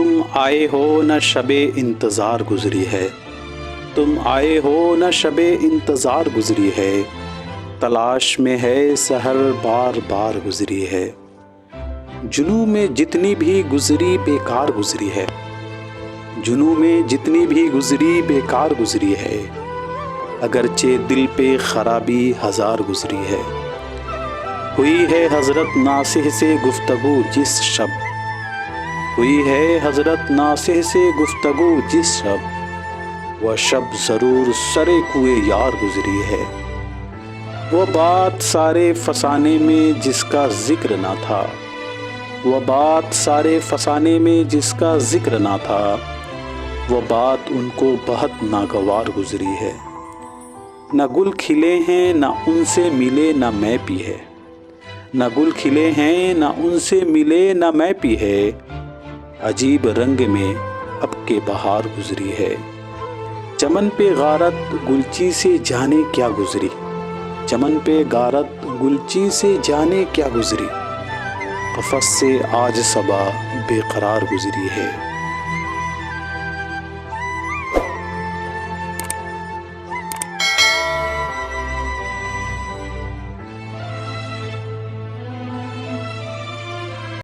تم آئے ہو نہ شب انتظار گزری ہے، تم آئے ہو نہ شب انتظار گزری ہے، تلاش میں ہے سحر بار بار گزری ہے، جنوں میں جتنی بھی گزری بیکار گزری ہے، جنوں میں جتنی بھی گزری بیکار گزری ہے، اگرچہ دل پہ خرابی ہزار گزری ہے، ہوئی ہے حضرت ناصح سے گفتگو جس شب، ہوئی ہے حضرت ناصح سے گفتگو جس شب، وہ شب ضرور سرے کوئے یار گزری ہے، وہ بات سارے فسانے میں جس کا ذکر نہ تھا، وہ بات سارے فسانے میں جس کا ذکر نہ تھا، وہ بات ان کو بہت ناگوار گزری ہے، نہ گل کھلے ہیں نہ ان سے ملے نہ میں پی ہے، نہ گل کھلے ہیں نہ ان سے ملے نہ میں پی ہے، عجیب رنگ میں اب کے بہار گزری ہے، چمن پہ غارت گلچی سے جانے کیا گزری، چمن پہ غارت گلچی سے جانے کیا گزری، قفس سے آج صبا بے قرار گزری ہے۔